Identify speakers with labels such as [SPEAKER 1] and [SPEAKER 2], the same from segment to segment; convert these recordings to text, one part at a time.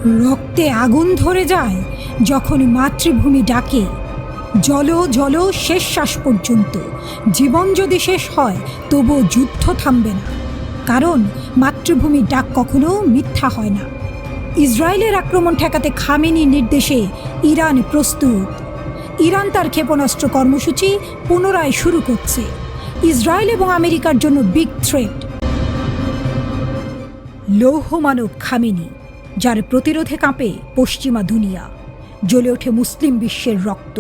[SPEAKER 1] রক্তে আগুন ধরে যায় যখন মাতৃভূমি ডাকে, জলো জলো শেষ শ্বাস পর্যন্ত। জীবন যদি শেষ হয় তবুও যুদ্ধ থামবে না, কারণ মাতৃভূমির ডাক কখনো মিথ্যা হয় না। ইসরায়েলের আক্রমণ ঠেকাতে খামেনির নির্দেশে ইরান প্রস্তুত। ইরান তার ক্ষেপণাস্ত্র কর্মসূচি পুনরায় শুরু করছে। ইসরায়েল এবং আমেরিকার জন্য বিগ থ্রেট। লৌহ মানব খামেনি, যার প্রতিরোধে কাঁপে পশ্চিমা দুনিয়া, জ্বলে ওঠে মুসলিম বিশ্বের রক্ত।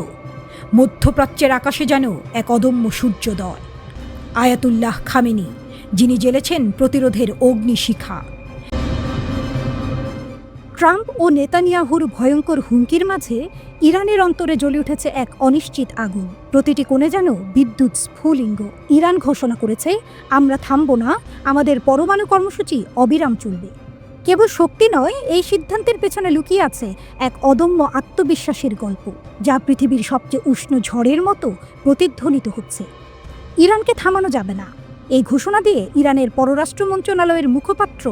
[SPEAKER 1] মধ্যপ্রাচ্যের আকাশে যেন এক অদম্য সূর্যোদয়। আয়াতুল্লাহ খামেনি, যিনি জ্বেলেছেন প্রতিরোধের অগ্নিশিখা। ট্রাম্প ও নেতানিয়াহুর ভয়ঙ্কর হুমকির মাঝে ইরানের অন্তরে জ্বলে উঠেছে এক অনিশ্চিত আগুন। প্রতিটি কোণে যেন বিদ্যুৎ স্ফুলিঙ্গ। ইরান ঘোষণা করেছে, আমরা থামব না, আমাদের পরমাণু কর্মসূচি অবিরাম চলবে। কেবল শক্তি নয়, এই সিদ্ধান্তের পেছনে লুকিয়ে আছে এক অদম্য আত্মবিশ্বাসের গল্প, যা পৃথিবীর সবচেয়ে উষ্ণ ঝড়ের মতো প্রতিধ্বনিত হচ্ছে। ইরানকে থামানো যাবে না, এই ঘোষণা দিয়ে ইরানের পররাষ্ট্র মন্ত্রণালয়ের মুখপাত্র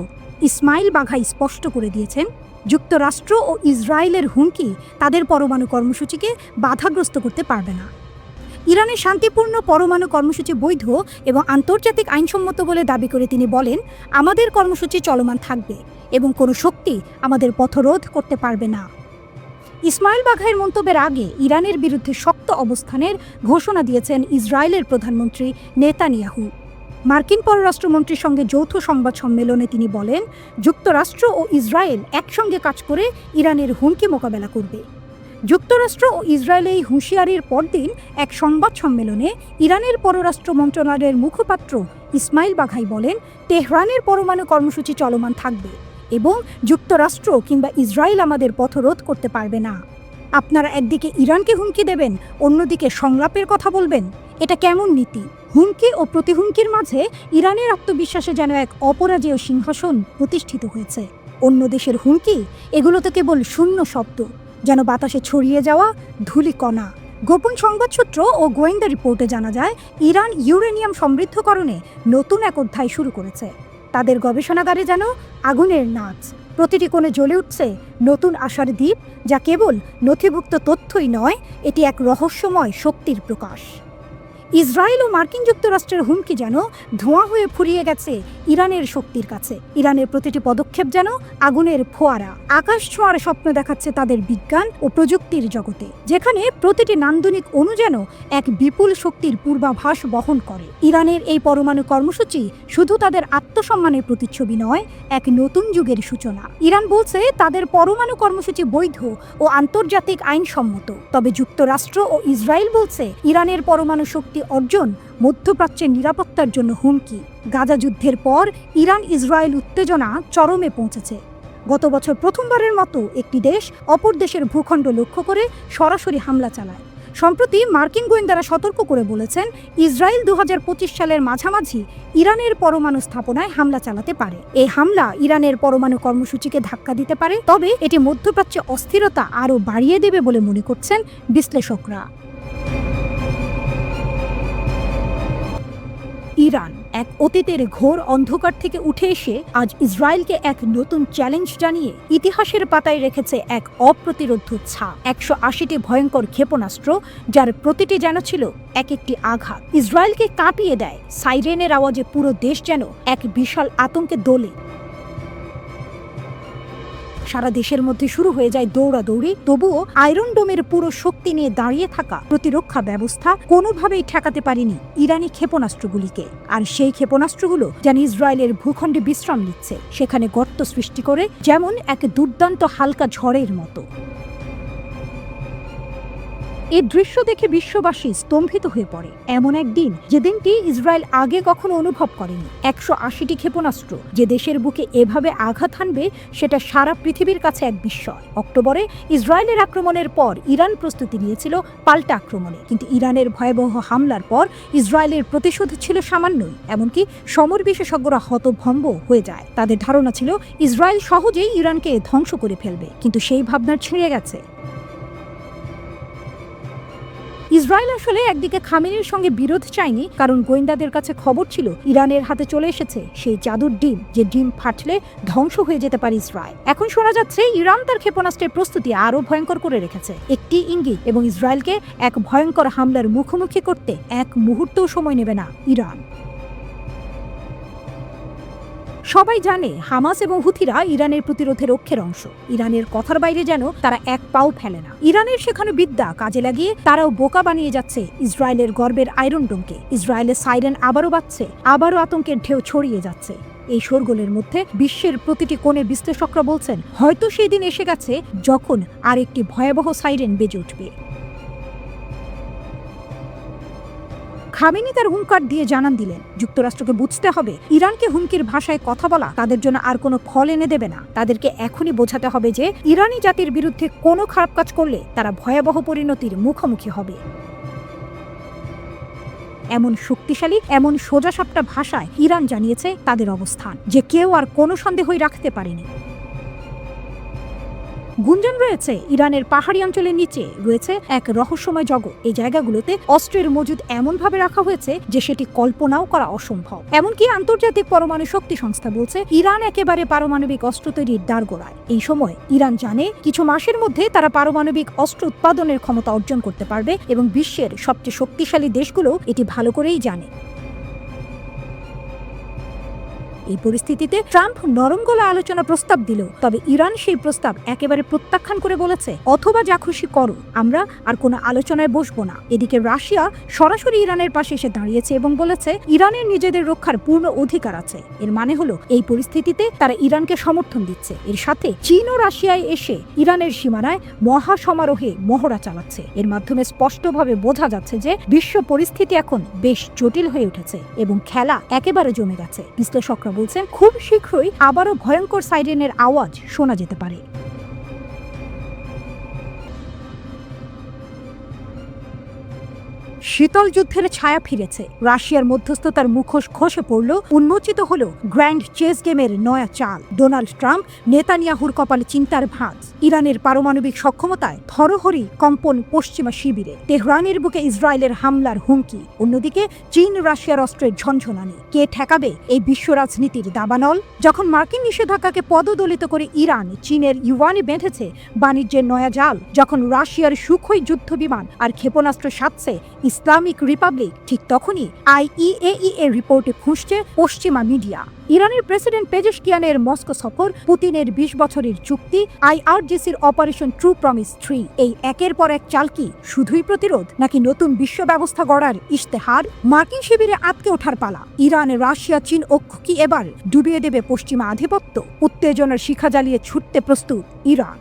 [SPEAKER 1] ইসমাইল বাঘাই স্পষ্ট করে দিয়েছেন, যুক্তরাষ্ট্র ও ইসরায়েলের হুমকি তাদের পরমাণু কর্মসূচিকে বাধাগ্রস্ত করতে পারবে না। ইরানের শান্তিপূর্ণ পরমাণু কর্মসূচি বৈধ এবং আন্তর্জাতিক আইনসম্মত বলে দাবি করে তিনি বলেন, আমাদের কর্মসূচি চলমান থাকবে এবং কোনো শক্তি আমাদের পথরোধ করতে পারবে না। ইসমাইল বাঘাইয়ের মন্তব্যের আগে ইরানের বিরুদ্ধে শক্ত অবস্থানের ঘোষণা দিয়েছেন ইসরায়েলের প্রধানমন্ত্রী নেতানিয়াহু। মার্কিন পররাষ্ট্রমন্ত্রীর সঙ্গে যৌথ সংবাদ সম্মেলনে তিনি বলেন, যুক্তরাষ্ট্র ও ইসরায়েল একসঙ্গে কাজ করে ইরানের হুমকি মোকাবেলা করবে। যুক্তরাষ্ট্র ও ইসরায়েলের এই হুঁশিয়ারির পরদিন এক সংবাদ সম্মেলনে ইরানের পররাষ্ট্র মন্ত্রণালয়ের মুখপাত্র ইসমাইল বাঘাই বলেন, তেহরানের পরমাণু কর্মসূচি চলমান থাকবে এবং যুক্তরাষ্ট্র কিংবা ইসরায়েল আমাদের পথরোধ করতে পারবে না। আপনারা একদিকে ইরানকে হুমকি দেবেন, অন্যদিকে সংলাপের কথা বলবেন, এটা কেমন নীতি? হুমকি ও প্রতিহুমকির মাঝে ইরানের আত্মবিশ্বাসে যেন এক অপরাজেয় সিংহাসন প্রতিষ্ঠিত হয়েছে। অন্য দেশের হুমকি, এগুলো তো কেবল শূন্য শব্দ, যেন বাতাসে ছড়িয়ে যাওয়া ধূলিকণা। গোপন সংবাদসূত্র ও গোয়েন্দা রিপোর্টে জানা যায়, ইরান ইউরেনিয়াম সমৃদ্ধকরণে নতুন এক অধ্যায় শুরু করেছে। তাদের গবেষণাগারে যেন আগুনের নাচ, প্রতিটি কোণে জ্বলে উঠছে নতুন আশার দ্বীপ, যা কেবল নথিভুক্ত তথ্যই নয়, এটি এক রহস্যময় শক্তির প্রকাশ। ইসরায়েল ও মার্কিন যুক্তরাষ্ট্রের হুমকি যেন ধোঁয়া হয়ে ফুরিয়ে গেছে ইরানের শক্তির কাছে। ইরানের প্রতিটি পদক্ষেপ যেন আগুনের ফোয়ারা, আকাশ ছোঁয়ার স্বপ্ন দেখাচ্ছে তাদের বিজ্ঞান ও প্রযুক্তির জগতে, যেখানে প্রতিটি নান্দনিক অণু যেন এক বিপুল শক্তির পূর্বাভাস বহন করে। ইরানের এই পরমাণু কর্মসূচি শুধু তাদের আত্মসম্মানের প্রতিচ্ছবি নয়, এক নতুন যুগের সূচনা। ইরান বলছে তাদের পরমাণু কর্মসূচি বৈধ ও আন্তর্জাতিক আইনসম্মত, তবে যুক্তরাষ্ট্র ও ইসরায়েল বলছে ইরানের পরমাণু শক্তি অর্জন মধ্যপ্রাচ্যের নিরাপত্তার জন্য হুমকি। গাজা যুদ্ধের পর ইরান ইসরায়েল উত্তেজনা চরমে পৌঁছেছে। গত বছর প্রথমবারের মতো একটি দেশ অপর দেশের ভূখণ্ড লক্ষ্য করে সরাসরি হামলা চালায়। সম্প্রতি মার্কিন গোয়েন্দারা সতর্ক করে বলেছেন, ইসরায়েল 2025 সালের মাঝামাঝি ইরানের পরমাণু স্থাপনায় হামলা চালাতে পারে। এই হামলা ইরানের পরমাণু কর্মসূচিকে ধাক্কা দিতে পারে, তবে এটি মধ্যপ্রাচ্যে অস্থিরতা আরও বাড়িয়ে দেবে বলে মনে করছেন বিশ্লেষকরা। ইরান এক অতীতের ঘোর অন্ধকার থেকে উঠে এসে আজ ইসরায়েলকে এক নতুন চ্যালেঞ্জ জানিয়ে ইতিহাসের পাতায় রেখেছে এক অপ্রতিরোধ্য ছাপ। 180টি ভয়ঙ্কর ক্ষেপণাস্ত্র, যার প্রতিটি যেন ছিল এক একটি আঘাত। ইসরায়েলকে কাঁপিয়ে দেয়। সাইরেনের আওয়াজে পুরো দেশ যেন এক বিশাল আতঙ্কে দোলে। সারা দেশের মধ্যে শুরু হয়ে যায় দৌড়াদৌড়ি। তবুও আয়রন ডোমের পুরো শক্তি নিয়ে দাঁড়িয়ে থাকা প্রতিরক্ষা ব্যবস্থা কোনোভাবেই ঠেকাতে পারেনি ইরানি ক্ষেপণাস্ত্রগুলিকে। আর সেই ক্ষেপণাস্ত্রগুলো যেন ইসরায়েলের ভূখণ্ডে বিশ্রাম নিচ্ছে, সেখানে গর্ত সৃষ্টি করে, যেমন এক দুর্দান্ত হালকা ঝড়ের মতো। এই দৃশ্য দেখে বিশ্ববাসী স্তম্ভিত হয়ে পড়ে। এমন একদিন, যে দিনটি ইসরায়েল আগে কখনো অনুভব করেনি। 180টি ক্ষেপণাস্ত্র যে দেশের বুকে এভাবে আঘাত হানবে, সেটা সারা পৃথিবীর কাছে এক বিস্ময়। অক্টোবরে ইসরায়েলের আক্রমণের পর ইরান প্রস্তুতি নিয়েছিল পাল্টা আক্রমণে, কিন্তু ইরানের ভয়াবহ হামলার পর ইসরায়েলের প্রতিশোধ ছিল সামান্যই। এমনকি সমর বিশেষজ্ঞরা হতভম্ব হয়ে যায়। তাদের ধারণা ছিল ইসরায়েল সহজেই ইরানকে ধ্বংস করে ফেলবে, কিন্তু সেই ভাবনা ছিঁড়ে গেছে। ইসরায়েল আসলে একদিকে খামেনির সঙ্গে বিরোধ চায়নি, কারণ গোয়েন্দাদের কাছে খবর ছিল ইরানের হাতে চলে এসেছে সেই জাদুর ডিম, যে ডিম ফাটলে ধ্বংস হয়ে যেতে পারে ইসরায়েল। এখন শোনা যাচ্ছে ইরান তার ক্ষেপণাস্ত্রের প্রস্তুতি আরো ভয়ঙ্কর করে রেখেছে। একটি ইঙ্গিত এবং ইসরায়েলকে এক ভয়ঙ্কর হামলার মুখোমুখি করতে এক মুহূর্তও সময় নেবে না ইরান। সবাই জানে হামাস এবং হুথিরা ইরানের প্রতিরোধের অক্ষের অংশ। ইরানের কথার বাইরে যেন তারা এক পাও ফেলে না। ইরানের শেখানো বিদ্যা কাজে লাগিয়ে তারাও বোকা বানিয়ে যাচ্ছে ইসরায়েলের গর্বের আয়রন ডোমকে। ইসরায়েলের সাইরেন আবারও বাজছে, আবারও আতঙ্কের ঢেউ ছড়িয়ে যাচ্ছে। এই শোরগোলের মধ্যে বিশ্বের প্রতিটি কোণে বিশ্লেষকরা বলছেন হয়তো সেই দিন এসে গেছে যখন আরেকটি ভয়াবহ সাইরেন বেজে উঠবে। খামেনি তার হুঙ্কার দিয়ে জানান দিলেন, যুক্তরাষ্ট্রকে বুঝতে হবে ইরানকে হুমকির ভাষায় কথা বলা তাদের জন্য আর কোনো ফল এনে দেবে না। তাদেরকে এখনই বোঝাতে হবে যে ইরানি জাতির বিরুদ্ধে কোনো খারাপ কাজ করলে তারা ভয়াবহ পরিণতির মুখোমুখি হবে। এমন শক্তিশালী, এমন সোজাসাপটা ভাষায় ইরান জানিয়েছে তাদের অবস্থান, যে কেউ আর কোনো সন্দেহই রাখতে পারেনি। গুঞ্জন রয়েছে ইরানের পাহাড়ি অঞ্চলের নিচে রয়েছে এক রহস্যময় জগৎ। এই জায়গাগুলোতে অস্ত্রের মজুদ এমনভাবে রাখা হয়েছে যে সেটি কল্পনাও করা অসম্ভব। এমনকি আন্তর্জাতিক পরমাণু শক্তি সংস্থা বলছে ইরান একেবারে পারমাণবিক অস্ত্র তৈরির দ্বারগোড়ায়। এই সময় ইরান জানে কিছু মাসের মধ্যে তারা পারমাণবিক অস্ত্র উৎপাদনের ক্ষমতা অর্জন করতে পারবে এবং বিশ্বের সবচেয়ে শক্তিশালী দেশগুলো এটি ভালো করেই জানে। এই পরিস্থিতিতে ট্রাম্প নরম গলা আলোচনা প্রস্তাব দিল, তবে ইরান সেই প্রস্তাব একেবারে প্রত্যাখ্যান করে বলেছে অথবা যা খুশি করো, আমরা আর কোনো আলোচনায় বসবো না। এদিকে রাশিয়া সরাসরি ইরানের পাশে এসে দাঁড়িয়েছে এবং বলেছে ইরানের নিজেদের রক্ষার পূর্ণ অধিকার আছে। এর মানে হলো এই পরিস্থিতিতে তারা ইরানকে সমর্থন দিচ্ছে। এর সাথে চীন ও রাশিয়ায় এসে ইরানের সীমানায় মহা সমারোহে মহড়া চালাচ্ছে। এর মাধ্যমে স্পষ্টভাবে বোঝা যাচ্ছে যে বিশ্ব পরিস্থিতি এখন বেশ জটিল হয়ে উঠেছে এবং খেলা একেবারে জমে গেছে। বিশ্লেষকরা বলছেন খুব শীঘ্রই আবারও ভয়ঙ্কর সাইরেনের আওয়াজ শোনা যেতে পারে। শীতল যুদ্ধের ছায়া ফিরেছে, রাশিয়ার মধ্যস্থতার মুখোশ খসে পড়ল, উন্মোচিত হল গ্র্যান্ড চেস গেমের নয়া চাল। ডোনাল্ড ট্রাম্প নেতানিয়াহুর কপালে চিন্তার ভাঁজ। ইরানের পারমাণবিক সক্ষমতায় থরহরি কম্পন পশ্চিমা শিবিরে। তেহরানের বুকে ইসরায়েলের হামলার হুমকি। অন্যদিকে চীন রাশিয়ার অস্ত্রের ঝনঝনানি। কে ঠেকাবে এই বিশ্ব রাজনীতির দাবানল? যখন মার্কিন নিষেধাজ্ঞাকে পদদলিত করে ইরান চীনের ইউয়ানে বেঁধেছে বাণিজ্যের নয়া জাল, যখন রাশিয়ার সুখোই যুদ্ধ বিমান আর ক্ষেপণাস্ত্র সাজছে ইসলামিক রিপাবলিক, ঠিক তখনই IAEA রিপোর্টে খুঁজছে পশ্চিমা মিডিয়া। ইরানের প্রেসিডেন্ট পেজেশকিয়ানের মস্কো সফর, পুতিনের 20 বছরের চুক্তি, IRGCর অপারেশন ট্রু প্রমিস 3, এই একের পর এক চাল কি শুধুই প্রতিরোধ নাকি নতুন বিশ্ব ব্যবস্থা গড়ার ইশতেহার? মার্কিন শিবিরে আটকে ওঠার পালা। ইরান, রাশিয়া, চীন ঐক্য কি এবার ডুবিয়ে দেবে পশ্চিমা আধিপত্য? উত্তেজনার শিখা জ্বালিয়ে ছুটতে প্রস্তুত ইরান।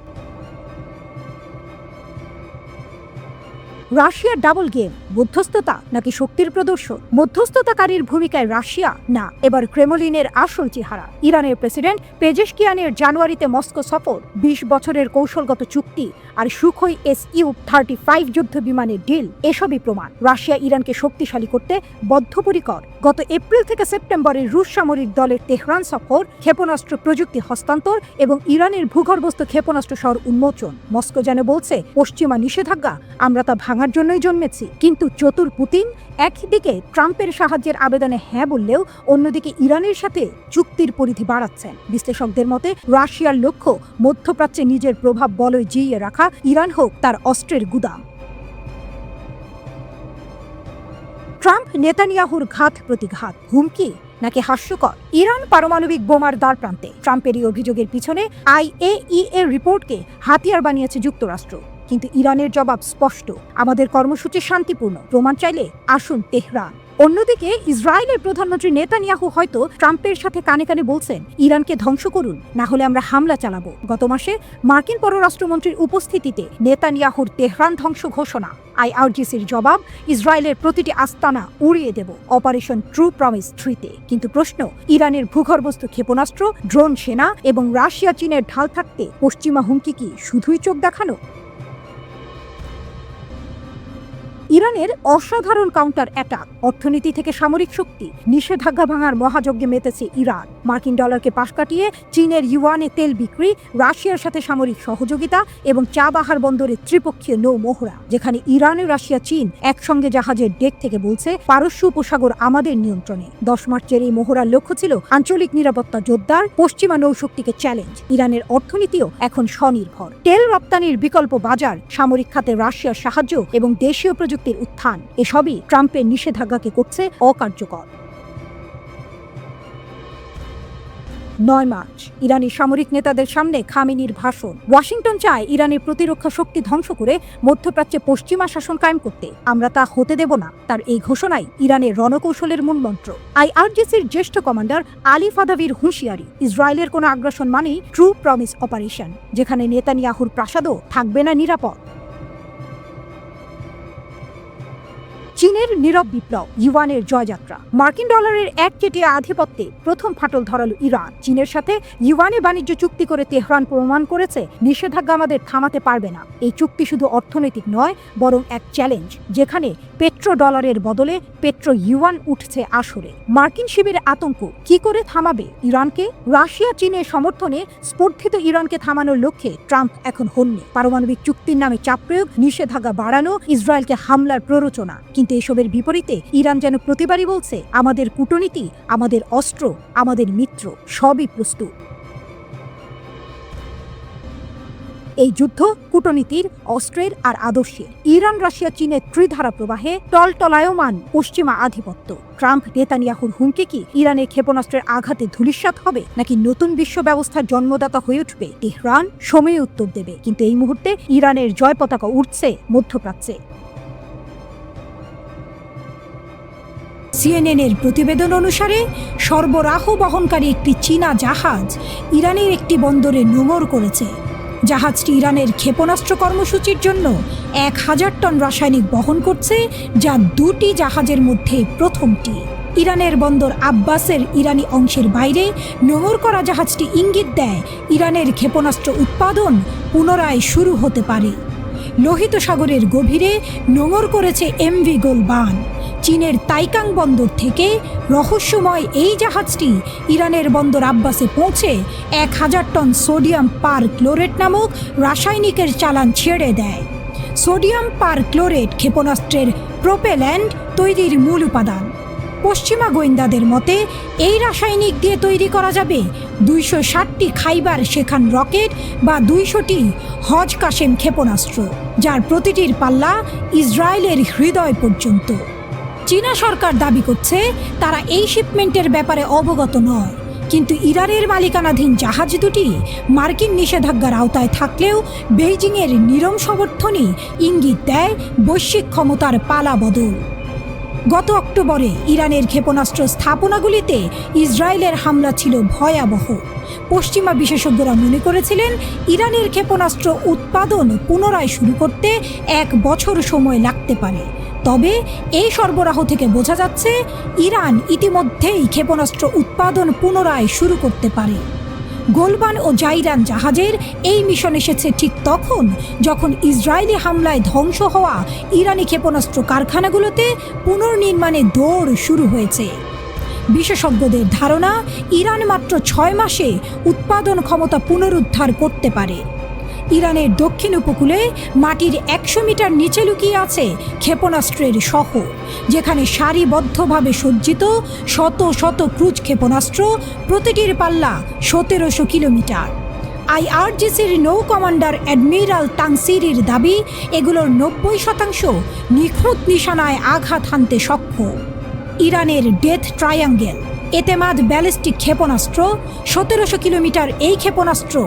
[SPEAKER 1] রাশিয়ার ডাবল গেম, মধ্যস্থতা নাকি শক্তির প্রদর্শন? মধ্যস্থতাকারীর ভূমিকায় রাশিয়া, না এবার ক্রেমলিনের আসল চেহারা। ইরানের প্রেসিডেন্ট পেজেশকিয়ানের জানুয়ারিতে মস্কো সফর, 20 বছরের কৌশলগত চুক্তি আর সুখোই Su-35 যুদ্ধ বিমানের ডিল, এসবই প্রমাণ রাশিয়া ইরানকে শক্তিশালী করতে বদ্ধপরিকর। গত এপ্রিল থেকে সেপ্টেম্বরে রুশ সামরিক দলের তেহরান সফর, ক্ষেপণাস্ত্র প্রযুক্তি হস্তান্তর এবং ইরানের ভূগর্ভস্থ ক্ষেপণাস্ত্র শহর উন্মোচন। মস্কো যেন বলছে পশ্চিমা নিষেধাজ্ঞা আমরা তা ভাঙার জন্যই জন্মেছি। কিন্তু চতুর পুতিন একদিকে ট্রাম্পের সাহায্যের আবেদনে হ্যাঁ বললেও অন্যদিকে ইরানের সাথে চুক্তির পরিধি বাড়াচ্ছেন। বিশ্লেষকদের মতে রাশিয়ার লক্ষ্য মধ্যপ্রাচ্যে নিজের প্রভাব বলয় জিইয়ে রাখা, ইরান হোক তার অস্ত্রের গুদাম। ট্রাম্প নেতানিয়াহুর ঘাত প্রতিঘাত, হুমকি নাকি হাস্যকর? ইরান পারমাণবিক বোমার দ্বার প্রান্তে। ট্রাম্পের এই অভিযোগের পিছনে IAEA রিপোর্টকে হাতিয়ার বানিয়েছে যুক্তরাষ্ট্র। কিন্তু ইরানের জবাব স্পষ্ট, আমাদের কর্মসূচি শান্তিপূর্ণ, প্রমাণ চাইলে আসুন তেহরান। অন্যদিকে ইসরায়েলের প্রধানমন্ত্রী নেতানিয়াহু হয়তো ট্রাম্পের সাথে কানে কানে বলছেন ইরানকে ধ্বংস করুন, না হলে আমরা হামলা চালাবো। গত মাসে মার্কিন পররাষ্ট্রমন্ত্রীর উপস্থিতিতে নেতানিয়াহুর তেহরান ধ্বংস ঘোষণা, IRGCর জবাব, ইসরায়েলের প্রতিটি আস্তানা উড়িয়ে দেব অপারেশন ট্রু প্রমিস 3-তে। কিন্তু প্রশ্ন, ইরানের ভূগর্ভস্থ ক্ষেপণাস্ত্র, ড্রোন সেনা এবং রাশিয়া চীনের ঢাল থাকতে পশ্চিমা হুমকি কি শুধুই চোখ দেখানো? ইরানের অসাধারণ কাউন্টার অ্যাটাক, অর্থনীতি থেকে সামরিক শক্তি, নিষেধাজ্ঞা ভাঙার মহাযজ্ঞে মেতেছে ইরান। মার্কিন ডলারকে পাশ কাটিয়ে চীনের ইউয়ানে তেল বিক্রি, রাশিয়ার সাথে সামরিক সহযোগিতা এবং চাবাহার বন্দরে ত্রিপক্ষীয় নৌ মহড়া, যেখানে ইরান ও রাশিয়া চীন একসঙ্গে জাহাজের ডেক থেকে বলছে পারস্য উপসাগর আমাদের নিয়ন্ত্রণে। 10 মার্চের এই মহড়ার লক্ষ্য ছিল আঞ্চলিক নিরাপত্তা জোরদার, পশ্চিমা নৌশক্তিকে চ্যালেঞ্জ। ইরানের অর্থনীতিও এখন স্বনির্ভর, তেল রপ্তানির বিকল্প বাজার, সামরিক খাতে রাশিয়ার সাহায্য এবং দেশীয় প্রযুক্তির উত্থান, এসবই ট্রাম্পের নিষেধাজ্ঞাকে করছে অকার্যকর। 9 মার্চ ইরানি সামরিক নেতাদের সামনে খামেনির ভাষণ। ওয়াশিংটন চায় ইরানের প্রতিরক্ষা শক্তি ধ্বংস করে মধ্যপ্রাচ্যে পশ্চিমা শাসন কায়েম করতে। আমরা তা হতে দেব না। তার এই ঘোষণাই ইরানের রণকৌশলের মূলমন্ত্র। আইআরজিসির জ্যেষ্ঠ কমান্ডার আলী ফাদাভির হুঁশিয়ারি, ইসরায়েলের কোনো আগ্রাসন মানেই ট্রু প্রমিস অপারেশন, যেখানে নেতানিয়াহুর প্রাসাদও থাকবে না নিরাপদ। চীনের নীরব বিপ্লব, ইউয়ানের জয়যাত্রা। মার্কিন ডলারের একচেটিয়া আধিপত্যে প্রথম ফাটল ধরালো ইরান। চীনের সাথে ইউয়ানে বাণিজ্য চুক্তি করে তেহরান প্রমাণ করেছে নিষেধাজ্ঞা আমাদের থামাতে পারবে না। এই চুক্তি শুধু অর্থনৈতিক নয়, বরং এক চ্যালেঞ্জ, যেখানে পেট্রো ডলারের বদলে পেট্রো ইউয়ান উঠছে আসরে। মার্কিন শিবিরের আতঙ্ক কি করে থামাবে ইরানকে? রাশিয়া চীনের সমর্থনে স্পর্ধিত ইরানকে থামানোর লক্ষ্যে ট্রাম্প এখন হন্যে। পারমাণবিক চুক্তির নামে চাপ প্রয়োগ, নিষেধাজ্ঞা বাড়ানো, ইসরায়েলকে হামলার প্ররোচনা। কিন্তু এসবের বিপরীতে ইরান যেন প্রতিবারই বলছে, আমাদের কূটনীতি, আমাদের অস্ত্র, আমাদের মিত্র সবই প্রস্তুত। এই যুদ্ধ কূটনীতির, অস্ত্রের আর আদর্শের। ইরান রাশিয়া চীনের ত্রিধারা প্রবাহে টলটলায়মান পশ্চিমা আধিপত্য। ট্রাম্প নেতানিয়াহুর হুমকি কি ইরানের ক্ষেপণাস্ত্রের আঘাতে ধূলিসাৎ হবে, নাকি নতুন বিশ্ব ব্যবস্থার জন্মদাতা হয়ে উঠবে? তেহরান সময়ে উত্তর দেবে, কিন্তু এই মুহূর্তে ইরানের জয় পতাকা উঠছে মধ্যপ্রাচ্যে। সিএনএনের প্রতিবেদন অনুসারে সরবরাহ বহনকারী একটি চীনা জাহাজ ইরানের একটি বন্দরে নোঙর করেছে। জাহাজটি ইরানের ক্ষেপণাস্ত্র কর্মসূচির জন্য 1000 টন রাসায়নিক বহন করছে, যা 2টি জাহাজের মধ্যে প্রথমটি। ইরানের বন্দর আব্বাসের ইরানি অংশের বাইরে নোঙর করা জাহাজটি ইঙ্গিত দেয় ইরানের ক্ষেপণাস্ত্র উৎপাদন পুনরায় শুরু হতে পারে। লোহিত সাগরের গভীরে নোঙর করেছে এমভি গোলবান। চীনের তাইকাং বন্দর থেকে রহস্যময় এই জাহাজটি ইরানের বন্দর আব্বাসে পৌঁছে 1000 টন সোডিয়াম পার ক্লোরেট নামক রাসায়নিকের চালান ছেড়ে দেয়। সোডিয়াম পার ক্লোরেট ক্ষেপণাস্ত্রের প্রোপেল্যান্ট তৈরির মূল উপাদান। পশ্চিমা গোয়েন্দাদের মতে এই রাসায়নিক দিয়ে তৈরি করা যাবে 260টি খাইবার শেখান রকেট বা 200টি হজ কাশেম ক্ষেপণাস্ত্র, যার প্রতিটির পাল্লা ইসরায়েলের হৃদয় পর্যন্ত। চীনা সরকার দাবি করছে তারা এই শিপমেন্টের ব্যাপারে অবগত নয়, কিন্তু ইরানের মালিকানাধীন জাহাজ দুটি মার্কিন নিষেধাজ্ঞার আওতায় থাকলেও বেইজিংয়ের নীরব সমর্থনই ইঙ্গিত দেয় বৈশ্বিক ক্ষমতার পালা বদল। গত অক্টোবরে ইরানের ক্ষেপণাস্ত্র স্থাপনাগুলিতে ইসরায়েলের হামলা ছিল ভয়াবহ। পশ্চিমা বিশেষজ্ঞরা মনে করেছিলেন ইরানের ক্ষেপণাস্ত্র উৎপাদন পুনরায় শুরু করতে 1 বছর সময় লাগতে পারে। তবে এই সরবরাহ থেকে বোঝা যাচ্ছে ইরান ইতিমধ্যেই ক্ষেপণাস্ত্র উৎপাদন পুনরায় শুরু করতে পারে। গোলবান ও জাইরান জাহাজের এই মিশন এসেছে ঠিক তখন যখন ইসরায়েলি হামলায় ধ্বংস হওয়া ইরানি ক্ষেপণাস্ত্র কারখানাগুলোতে পুনর্নির্মাণে দৌড় শুরু হয়েছে। বিশেষজ্ঞদের ধারণা ইরান মাত্র 6 মাসে উৎপাদন ক্ষমতা পুনরুদ্ধার করতে পারে। ইরানের দক্ষিণ উপকূলে মাটির 100 মিটার নিচে লুকিয়ে আছে ক্ষেপণাস্ত্রের শহর, যেখানে সারিবদ্ধভাবে সজ্জিত শত শত ক্রুজ ক্ষেপণাস্ত্র, প্রতিটির পাল্লা 1700 কিলোমিটার। আইআরজিসির নৌ কমান্ডার অ্যাডমিরাল তাংসিরির দাবি, এগুলোর 90% নিখুঁত নিশানায় আঘাত হানতে সক্ষম। ইরানের ডেথ ট্রায়াঙ্গেল এতেমাদ ব্যালিস্টিক ক্ষেপণাস্ত্র 1700 কিলোমিটার। এই ক্ষেপণাস্ত্র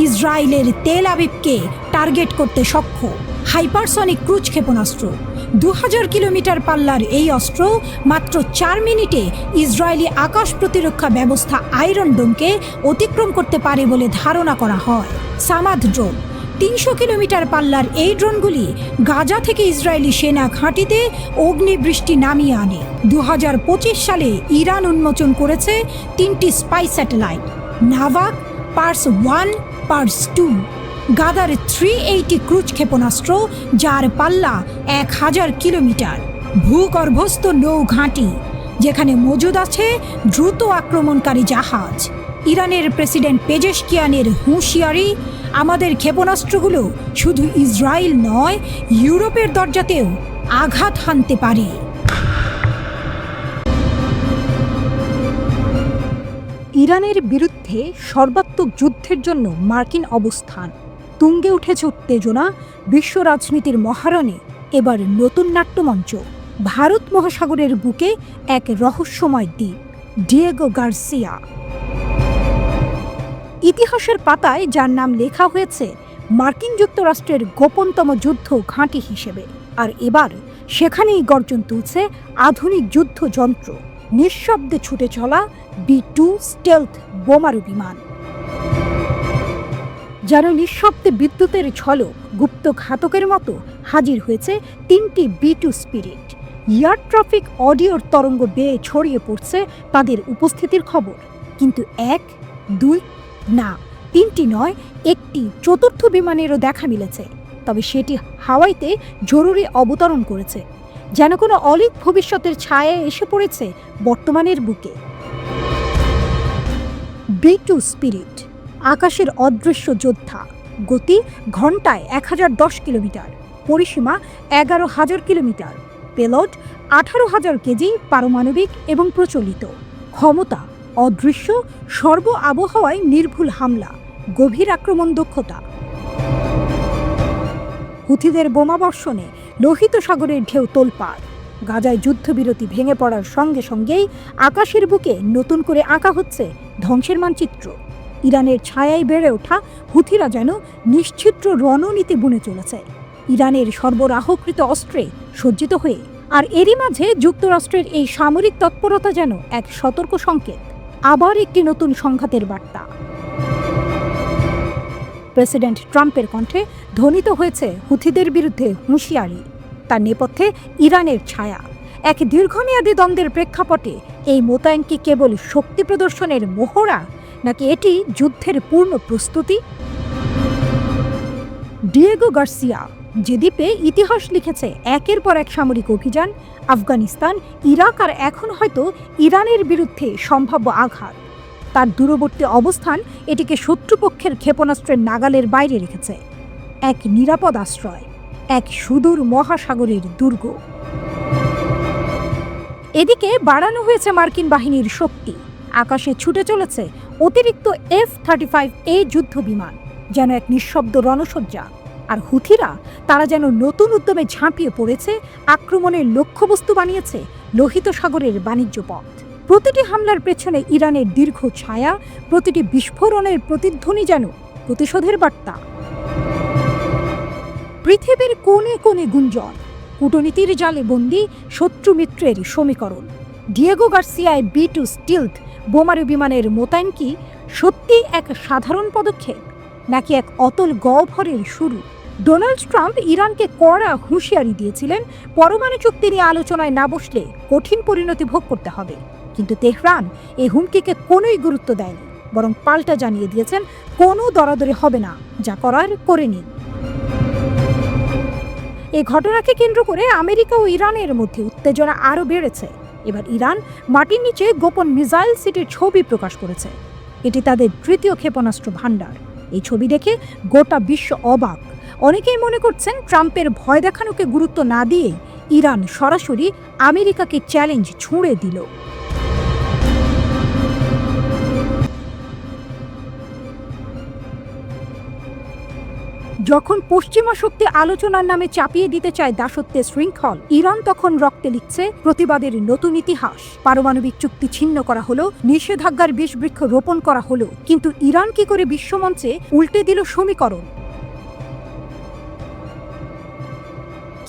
[SPEAKER 1] ইসরায়েলের তেল আবিবকে টার্গেট করতে সক্ষম। হাইপারসনিক ক্রুজ ক্ষেপণাস্ত্র 2000 কিলোমিটার পাল্লার এই অস্ত্র মাত্র 4 মিনিটে ইসরায়েলি আকাশ প্রতিরক্ষা ব্যবস্থা আয়রন ডোমকে অতিক্রম করতে পারে বলে ধারণা করা হয়। সামাদ ড্রোন 300 কিলোমিটার পাল্লার এই ড্রোনগুলি গাজা থেকে ইসরায়েলি সেনা ঘাঁটিতে অগ্নিবৃষ্টি নামিয়ে আনে। 2025 সালে ইরান উন্মোচন করেছে 3টি স্পাই স্যাটেলাইট, নাভাক, পার্স 1, পার্স 2। গাদার 380 ক্রুজ ক্ষেপণাস্ত্র, যার পাল্লা 1000 কিলোমিটার, ভূগর্ভস্থ নৌ ঘাঁটি যেখানে মজুদ আছে দ্রুত আক্রমণকারী জাহাজ। ইরানের প্রেসিডেন্ট পেজেশকিয়ানের হুঁশিয়ারি, আমাদের ক্ষেপণাস্ত্রগুলো শুধু ইসরায়েল নয়, ইউরোপের দরজাতেও আঘাত হানতে পারে। ইরানের বিরুদ্ধে সর্বাত্মক যুদ্ধের জন্য মার্কিন অবস্থান, তুঙ্গে উঠেছে উত্তেজনা, বিশ্ব রাজনীতির মহারণে এবার নতুন নাট্যমঞ্চ। ভারত মহাসাগরের বুকে এক রহস্যময় দ্বীপ, ডিয়েগো গার্সিয়া। ইতিহাসের পাতায় যার নাম লেখা হয়েছে মার্কিন যুক্তরাষ্ট্রের গোপনতম যুদ্ধ ঘাঁটি হিসেবে, আর এবার সেখানেই গর্জন তুলছে আধুনিক যুদ্ধযন্ত্র, নিঃশব্দে ছুটে চলা B-2 স্টেলথ বোমারু বিমান। যেন নিঃশব্দে বিদ্যুতের ঝলক, গুপ্ত ঘাতকের মতো হাজির হয়েছে 3টি B-2 স্পিরিট। এয়ার ট্রাফিক অডিওর তরঙ্গ বেয়ে ছড়িয়ে পড়ছে তাদের উপস্থিতির খবর, কিন্তু 1, 2, না 3টি নয়, একটি চতুর্থ বিমানেরও দেখা মিলেছে, তবে সেটি হাওয়াইতে জরুরি অবতরণ করেছে, যেন কোনো অলিক ভবিষ্যতের ছায়ায় এসে পড়েছে বর্তমানের বুকে। B-2 স্পিরিট আকাশের অদৃশ্য যোদ্ধা, গতি ঘন্টায় 1010 কিলোমিটার, পরিসীমা 11,000 কিলোমিটার, পেলোড 18,000 কেজি, পারমাণবিক এবং প্রচলিত, ক্ষমতা অদৃশ্য, সর্ব আবহাওয়ায় নির্ভুল হামলা, গভীর আক্রমণ দক্ষতা। হুথিদের বোমাবর্ষণে লোহিত সাগরের ঢেউ তোলপাড়, গাজায় যুদ্ধবিরতি ভেঙে পড়ার সঙ্গে সঙ্গেই আকাশের বুকে নতুন করে আঁকা হচ্ছে ধ্বংসের মানচিত্র। ইরানের ছায়ায় বেড়ে ওঠা হুথিরা যেন নিশ্চিত্র রণনীতি বুনে চলেছে, ইরানের সরবরাহকৃত অস্ত্রে সজ্জিত হয়ে। আর এরই মাঝে যুক্তরাষ্ট্রের এই সামরিক তৎপরতা যেন এক সতর্ক সংকেত, আবার একটি নতুন সংঘাতের বার্তা। প্রেসিডেন্ট ট্রাম্পের কণ্ঠে ধ্বনিত হয়েছে হুথিদের বিরুদ্ধে হুঁশিয়ারি, তার নেপথ্যে ইরানের ছায়া। এক দীর্ঘমেয়াদী দ্বন্দ্বের প্রেক্ষাপটে এই মোতায়েন কি কেবল শক্তি প্রদর্শনের মোহরা, নাকি এটি যুদ্ধের পূর্ণ প্রস্তুতি? ডিয়েগো গার্সিয়া যে দ্বীপে ইতিহাস লিখেছে একের পর এক সামরিক অভিযান, আফগানিস্তান, ইরাক আর এখন হয়তো ইরানের বিরুদ্ধে সম্ভাব্য আঘাত, তার দূরবর্তী অবস্থান এটিকে শত্রুপক্ষের ক্ষেপণাস্ত্রের নাগালের বাইরে রেখেছে, এক নিরাপদ আশ্রয়, এক সুদূর মহাসাগরের দুর্গ। এদিকে বাড়ানো হয়েছে মার্কিন বাহিনীর শক্তি, আকাশে ছুটে চলেছে অতিরিক্ত F-35A যুদ্ধ বিমান, যেন এক নিঃশব্দ রণসজ্জা। আর হুথিরা, তারা যেন নতুন উদ্যমে ঝাঁপিয়ে পড়েছে, আক্রমণের লক্ষ্যবস্তু বানিয়েছে লোহিত সাগরের বাণিজ্য পথ। প্রতিটি হামলার পেছনে ইরানের দীর্ঘ ছায়া, প্রতিটি বিস্ফোরণের প্রতিধ্বনি যেন প্রতিশোধের বার্তা। পৃথিবীর কোণে কোণে গুঞ্জন, কূটনীতির জালে বন্দী শত্রু মিত্রের সমীকরণ। ডিয়েগো গার্সিয়ায় B-2 স্টিলথ বোমারু বিমানের মোতায়েন কি সত্যি এক সাধারণ পদক্ষেপ, নাকি এক অতল গহ্বরের শুরু? ডোনাল্ড ট্রাম্প ইরানকে কড়া হুঁশিয়ারি দিয়েছিলেন, পরমাণু চুক্তি নিয়ে আলোচনায় না বসলে কঠিন পরিণতি ভোগ করতে হবে। কিন্তু তেহরান এই হুমকিকে কোনোই গুরুত্ব দেয়নি, বরং পাল্টা জানিয়ে দিয়েছেন কোনো দরাদরি হবে না, যা করার করে নিন। এই ঘটনাকে কেন্দ্র করে আমেরিকা ও ইরানের মধ্যে উত্তেজনা আরও বেড়েছে। এবার ইরান মাটির নিচে গোপন মিসাইল সিটির ছবি প্রকাশ করেছে। এটি তাদের তৃতীয় ক্ষেপণাস্ত্র ভাণ্ডার। এই ছবি দেখে গোটা বিশ্ব অবাক। অনেকেই মনে করছেন ট্রাম্পের ভয় দেখানোকে গুরুত্ব না দিয়ে ইরান সরাসরি আমেরিকাকে চ্যালেঞ্জ ছুঁড়ে দিল। যখন পশ্চিমা শক্তি আলোচনার নামে চাপিয়ে দিতে চায় দাসত্বের শৃঙ্খল, ইরান তখন রক্তে লিখছে প্রতিবাদের নতুন ইতিহাস। পারমাণবিক চুক্তি ছিন্ন করা হলো, নিষেধাজ্ঞার বিষবৃক্ষ রোপণ করা হলো, কিন্তু ইরান কি করে বিশ্বমঞ্চে উল্টে দিল সমীকরণ?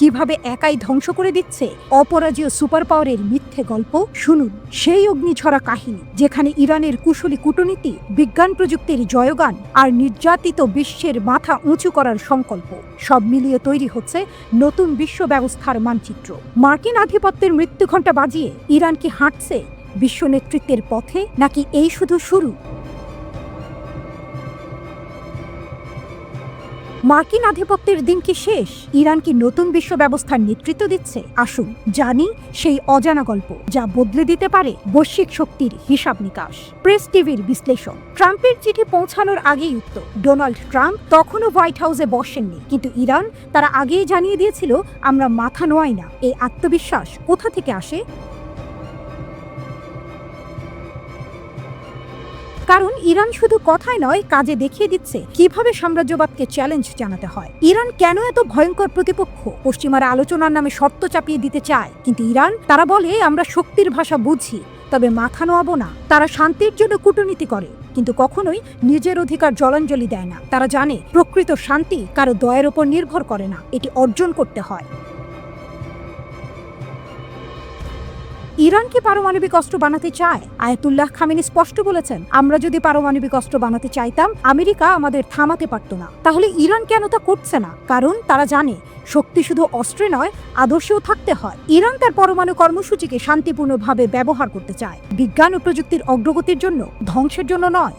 [SPEAKER 1] কিভাবে একাই ধ্বংস করে দিচ্ছে অপরাজেয় সুপার পাওয়ারের মিথ্যে গল্প? শুনুন সেই অগ্নিঝরা কাহিনী, যেখানে ইরানের কুশলী কূটনীতি, বিজ্ঞান প্রযুক্তির জয়গান আর নির্যাতিত বিশ্বের মাথা উঁচু করার সংকল্প সব মিলিয়ে তৈরি হচ্ছে নতুন বিশ্ব ব্যবস্থার মানচিত্র। মার্কিন আধিপত্যের মৃত্যুঘণ্টা বাজিয়ে ইরান কি হাঁটছে বিশ্ব নেতৃত্বের পথে, নাকি এই শুধু শুরু? মার্কিন আধিপত্যের দিন কি শেষ? ইরান কি নতুন বিশ্ব ব্যবস্থার নেতৃত্ব দিচ্ছে? আসুন জানি সেই অজানা গল্প যা বদলে দিতে পারে বৈশ্বিক শক্তির হিসাব নিকাশ। প্রেস টিভির বিশ্লেষণ। ট্রাম্পের চিঠি পৌঁছানোর আগেই উত্তর। ডোনাল্ড ট্রাম্প তখনও হোয়াইট হাউসে বসেননি, কিন্তু ইরান তারা আগেই জানিয়ে দিয়েছিল আমরা মাথা নোয়াই না। এই আত্মবিশ্বাস কোথা থেকে আসে? কারণ ইরান শুধু কথায় নয়, কাজে দেখিয়ে দিচ্ছে কিভাবে সাম্রাজ্যবাদকে চ্যালেঞ্জ জানাতে হয়। ইরান কেন এত ভয়ঙ্কর প্রতিপক্ষ? পশ্চিমারা আলোচনার নামে শর্ত চাপিয়ে দিতে চায়, কিন্তু ইরান তারা বলে আমরা শক্তির ভাষা বুঝি, তবে মাথা নোয়াবো না। তারা শান্তির জন্য কূটনীতি করে, কিন্তু কখনোই নিজের অধিকার জলাঞ্জলি দেয় না। তারা জানে প্রকৃত শান্তি কারো দয়ের ওপর নির্ভর করে না, এটি অর্জন করতে হয়। ইরান কি পারমাণবিক অস্ত্র বানাতে চায়? আয়াতুল্লাহ খামেনি স্পষ্ট বলেছেন, আমরা যদি পারমাণবিক অস্ত্র বানাতে চাইতাম আমেরিকা আমাদের থামাতে পারত না। তাহলে ইরান কেন তা করছে না? কারণ তারা জানে শক্তি শুধু অস্ত্রে নয়, আদর্শেও থাকতে হয়। ইরান তার পরমাণু কর্মসূচিকে শান্তিপূর্ণভাবে ব্যবহার করতে চায়, বিজ্ঞান ও প্রযুক্তির অগ্রগতির জন্য, ধ্বংসের জন্য নয়।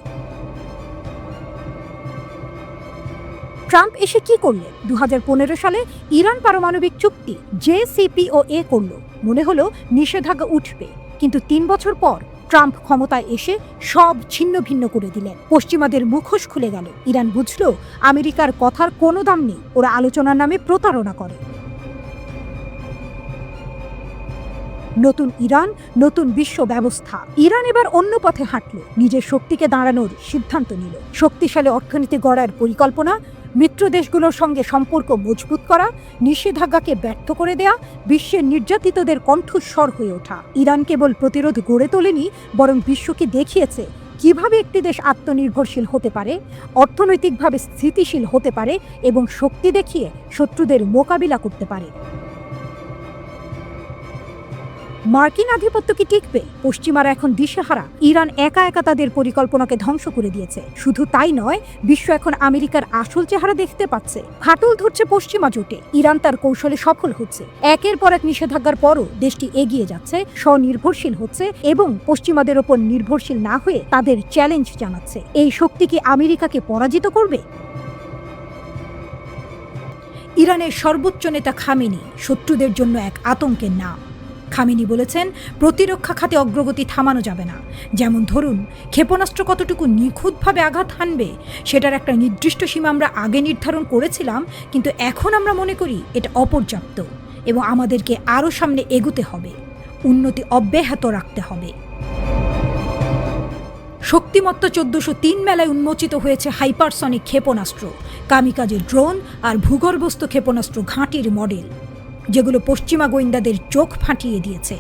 [SPEAKER 1] ট্রাম্প এসে কি করলেন? 2015 সালে ইরান পারমাণবিক চুক্তি JCPOA করল। মনে হলো নিষেধাজ্ঞা উঠবে, কিন্তু 3 বছর পর ট্রাম্প ক্ষমতায় এসে সব ছিন্ন ভিন্ন করে দিলেন। পশ্চিমাদের মুখোশ খুলে গেল। ইরান বুঝল আমেরিকার কথার কোনো দাম নেই, ওরা আলোচনার নামে প্রতারণা করে। নতুন ইরান, নতুন বিশ্ব ব্যবস্থা। ইরান এবার অন্য পথে হাঁটল, নিজের শক্তিকে দাঁড়ানোর সিদ্ধান্ত নিল। শক্তিশালী অর্থনীতি গড়ার পরিকল্পনা, মিত্র দেশগুলোর সঙ্গে সম্পর্ক মজবুত করা, নিষেধাজ্ঞাকে ব্যর্থ করে দেয়া, বিশ্বের নির্যাতিতদের কণ্ঠস্বর হয়ে ওঠা। ইরান কেবল প্রতিরোধ গড়ে তোলেনি, বরং বিশ্বকে দেখিয়েছে কিভাবে একটি দেশ আত্মনির্ভরশীল হতে পারে, অর্থনৈতিকভাবে স্থিতিশীল হতে পারে এবং শক্তি দেখিয়ে শত্রুদের মোকাবিলা করতে পারে। মার্কিন আধিপত্য কি টিকবে? পশ্চিমারা এখন দিশেহারা। ইরান একা একা তাদের পরিকল্পনাকে ধ্বংস করে দিয়েছে। শুধু তাই নয়, বিশ্ব এখন আমেরিকার আসল চেহারা দেখতে পাচ্ছে। ফাটল ধরছে পশ্চিমা জোটে। ইরান তার কৌশলে সফল হচ্ছে। একের পর এক নিষেধাজ্ঞার পরও দেশটি এগিয়ে যাচ্ছে, স্বনির্ভরশীল হচ্ছে এবং পশ্চিমাদের ওপর নির্ভরশীল না হয়ে তাদের চ্যালেঞ্জ জানাচ্ছে। এই শক্তি কি আমেরিকাকে পরাজিত করবে? ইরানের সর্বোচ্চ নেতা খামেনি শত্রুদের জন্য এক আতঙ্কের নাম। খামেনি বলেছেন, প্রতিরক্ষা খাতে অগ্রগতি থামানো যাবে না। যেমন ধরুন, ক্ষেপণাস্ত্র কতটুকু নিখুঁতভাবে আঘাত হানবে সেটার একটা নির্দিষ্ট সীমা আমরা আগে নির্ধারণ করেছিলাম, কিন্তু এখন আমরা মনে করি এটা অপর্যাপ্ত এবং আমাদেরকে আরও সামনে এগোতে হবে, উন্নতি অব্যাহত রাখতে হবে। শক্তিমত্তা 1403 মেলায় উন্মোচিত হয়েছে হাইপারসনিক ক্ষেপণাস্ত্র, কামিকাজে ড্রোন আর ভূগর্ভস্থ ক্ষেপণাস্ত্র ঘাঁটির মডেল, যেগুলো পশ্চিমা গোয়েন্দাদের চোখ ফাটিয়ে দিয়েছে।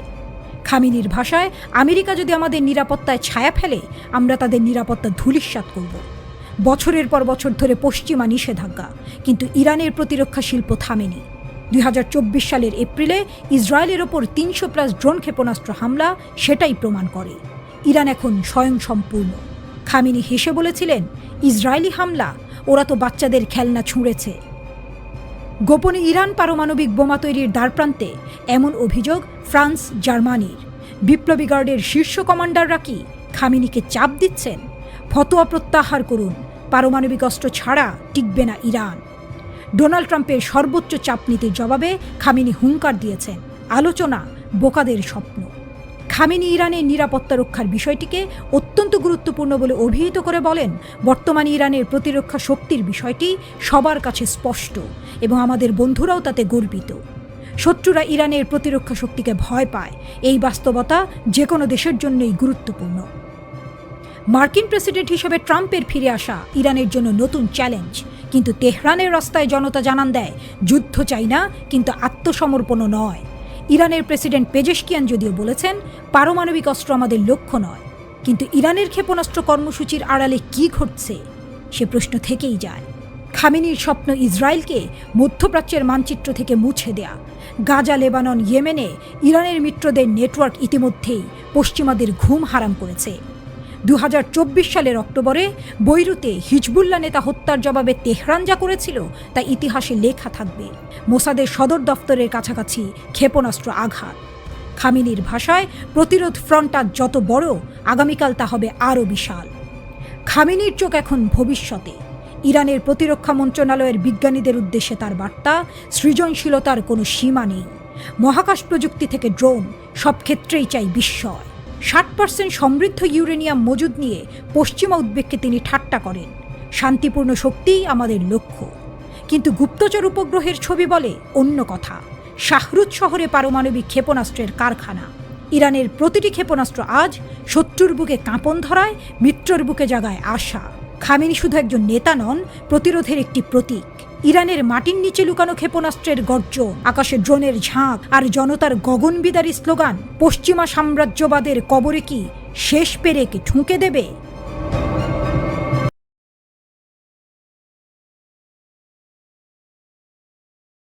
[SPEAKER 1] খামেনির ভাষায়, আমেরিকা যদি আমাদের নিরাপত্তায় ছায়া ফেলে, আমরা তাদের নিরাপত্তা ধূলিসাৎ করব। বছরের পর বছর ধরে পশ্চিমা নিষেধাজ্ঞা, কিন্তু ইরানের প্রতিরক্ষা শিল্প থামেনি। 2024 সালের এপ্রিলে ইসরায়েলের ওপর 300+ ড্রোন ক্ষেপণাস্ত্র হামলা সেটাই প্রমাণ করে ইরান এখন স্বয়ংসম্পূর্ণ। খামেনি হেসে বলেছিলেন, ইসরায়েলি হামলা, ওরা তো বাচ্চাদের খেলনা ছুঁড়েছে। গোপনে ইরান পারমাণবিক বোমা তৈরির দ্বারপ্রান্তে, এমন অভিযোগ ফ্রান্স, জার্মানির। বিপ্লবী গার্ডের শীর্ষ কমান্ডাররা কি খামেনিকে চাপ দিচ্ছেন? ফতোয়া প্রত্যাহার করুন, পারমাণবিক অস্ত্র ছাড়া টিকবে না ইরান। ডোনাল্ড ট্রাম্পের সর্বোচ্চ চাপ নীতির জবাবে খামেনি হুঙ্কার দিয়েছেন, আলোচনা বোকাদের স্বপ্ন। খামেনি ইরানের নিরাপত্তা রক্ষার বিষয়টিকে অত্যন্ত গুরুত্বপূর্ণ বলে অভিহিত করে বলেন, বর্তমানে ইরানের প্রতিরক্ষা শক্তির বিষয়টি সবার কাছে স্পষ্ট এবং আমাদের বন্ধুরাও তাতে গর্বিত। শত্রুরা ইরানের প্রতিরক্ষা শক্তিকে ভয় পায়, এই বাস্তবতা যে কোনো দেশের জন্যই গুরুত্বপূর্ণ। মার্কিন প্রেসিডেন্ট হিসেবে ট্রাম্পের ফিরে আসা ইরানের জন্য নতুন চ্যালেঞ্জ, কিন্তু তেহরানের রাস্তায় জনতা জানান দেয়, যুদ্ধ চাই না, কিন্তু আত্মসমর্পণও নয়। ইরানের প্রেসিডেন্ট পেজেশকিয়ান যদিও বলেছেন, পারমাণবিক অস্ত্র আমাদের লক্ষ্য নয়, কিন্তু ইরানের ক্ষেপণাস্ত্র কর্মসূচির আড়ালে কি ঘটছে সে প্রশ্ন থেকেই যায়। খামেনির স্বপ্ন ইসরায়েলকে মধ্যপ্রাচ্যের মানচিত্র থেকে মুছে দেয়া। গাজা, লেবানন, ইয়েমেনে ইরানের মিত্রদের নেটওয়ার্ক ইতিমধ্যেই পশ্চিমাদের ঘুম হারাম করেছে। 2024 সালের অক্টোবরে বৈরুতে হিজবুল্লাহ নেতা হত্যার জবাবে তেহরান যা করেছিল তা ইতিহাসে লেখা থাকবে। মোসাদের সদর দফতরের কাছাকাছি ক্ষেপণাস্ত্র আঘাত। খামেনির ভাষায়, প্রতিরোধ ফ্রন্ট আজ যত বড়, আগামীকাল তা হবে আরও বিশাল। খামেনির চোখ এখন ভবিষ্যতে। ইরানের প্রতিরক্ষা মন্ত্রণালয়ের বিজ্ঞানীদের উদ্দেশ্যে তার বার্তা, সৃজনশীলতার কোনো সীমা নেই। মহাকাশ প্রযুক্তি থেকে ড্রোন, সব ক্ষেত্রেই চাই বিস্ময়। 60% সমৃদ্ধ ইউরেনিয়াম মজুদ নিয়ে পশ্চিমা উদ্বেগকে তিনি ঠাট্টা করেন। শান্তিপূর্ণ শক্তিই আমাদের লক্ষ্য। কিন্তু গুপ্তচর উপগ্রহের ছবি বলে অন্য কথা। শাহরুজ শহরে পারমাণবিক ক্ষেপণাস্ত্রের কারখানা। ইরানের প্রতিটি ক্ষেপণাস্ত্র আজ শত্রুর বুকে কাঁপন ধরায়, মিত্রর বুকে জাগায় আশা। খামেনি শুধু একজন নেতা নন, প্রতিরোধের একটি প্রতীক। ইরানের মাটির নিচে লুকানো ক্ষেপণাস্ত্রের গর্জন, আকাশে ড্রোনের ঝাঁক আর জনতার গগনবিদারী স্লোগান পশ্চিমা সাম্রাজ্যবাদের কবরে কি শেষ পেরেক ঠুঁকে দেবে?